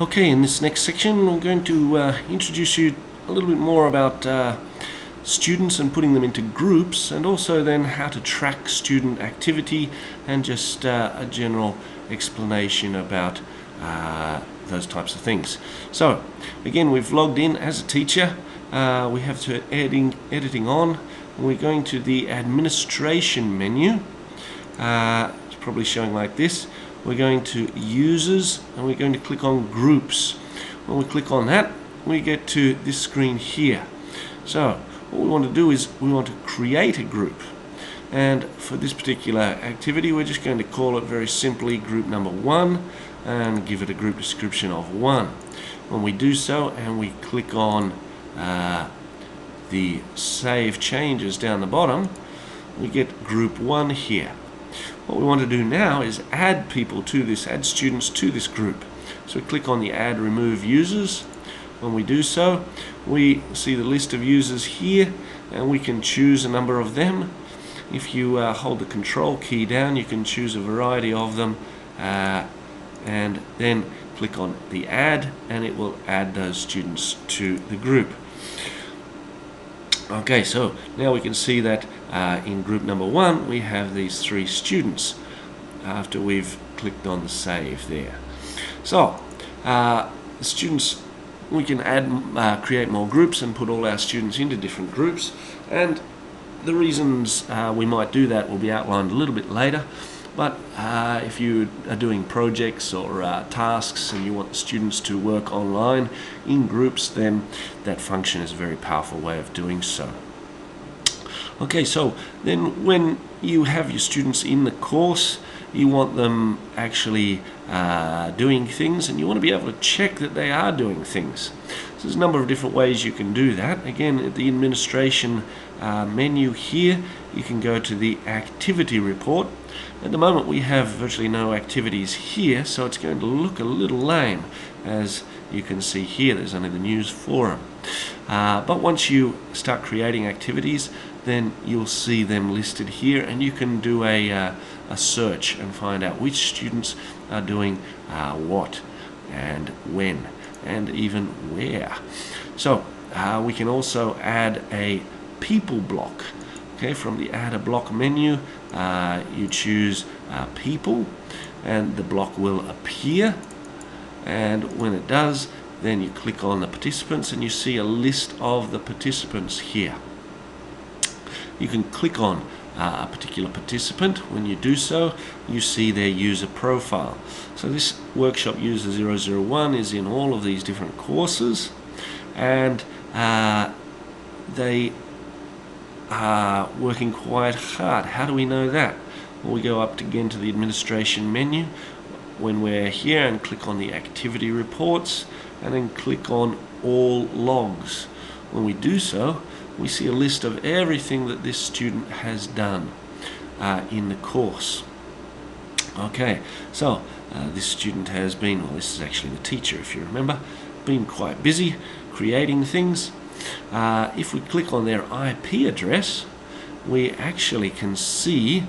Okay, in this next section I'm going to introduce you a little bit more about students and putting them into groups, and also then how to track student activity, and just a general explanation about those types of things. So again, we've logged in as a teacher. We have to editing on, and we're going to the administration menu. It's probably showing like this. We're going to users, and we're going to click on groups. When we click on that, we get to this screen here. So what we want to do is we want to create a group, and for this particular activity we're just going to call it very simply group number 1 and give it a group description of 1. When we do so and we click on the save changes down the bottom, we get group 1 here. What we want to do now is add people to this, add students to this group. So we click on the add remove users. When we do so, we see the list of users here, and we can choose a number of them. If you hold the control key down, you can choose a variety of them, and then click on the add, and it will add those students to the group. Okay, so now we can see that in group number 1 we have these 3 students after we've clicked on the save there. So the students, we can add, create more groups and put all our students into different groups, and the reasons we might do that will be outlined a little bit later. But if you are doing projects or tasks and you want the students to work online in groups, then that function is a very powerful way of doing so. Okay, so then when you have your students in the course, you want them actually doing things, and you want to be able to check that they are doing things. So there's a number of different ways you can do that. Again, at the administration menu here, you can go to the activity report. At the moment we have virtually no activities here, so it's going to look a little lame. As you can see here, there's only the news forum. But once you start creating activities, then you'll see them listed here, and you can do a search and find out which students are doing what and when and even where. So we can also add a people block. Okay, from the add a block menu, you choose people, and the block will appear, and when it does, then you click on the participants and you see a list of the participants here. You can click on a particular participant. When you do so, you see their user profile. So this workshop user 001 is in all of these different courses, and they are working quite hard. How do we know that? Well, we go up again to the administration menu when we're here and click on the activity reports, and then click on all logs. When we do so, we see a list of everything that this student has done in the course. Okay, so this student has been, well, this is actually the teacher if you remember, been quite busy creating things. If we click on their IP address, we actually can see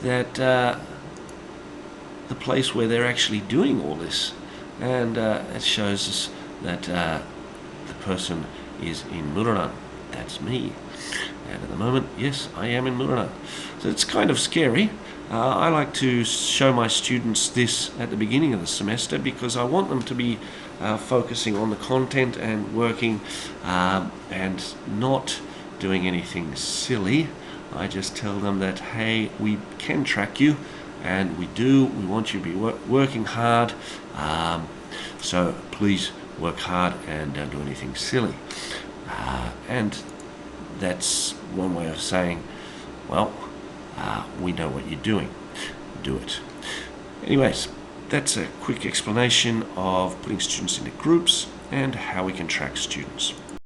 that the place where they're actually doing all this, and it shows us that the person is in Moodle. That's me, and at the moment, yes, I am in Moodle. So it's kind of scary. I like to show my students this at the beginning of the semester, because I want them to be focusing on the content and working and not doing anything silly. I just tell them that, hey, we can track you, and we want you to be working hard, so please work hard and don't do anything silly. And that's one way of saying, well, we know what you're doing, do it. Anyways, that's a quick explanation of putting students into groups and how we can track students.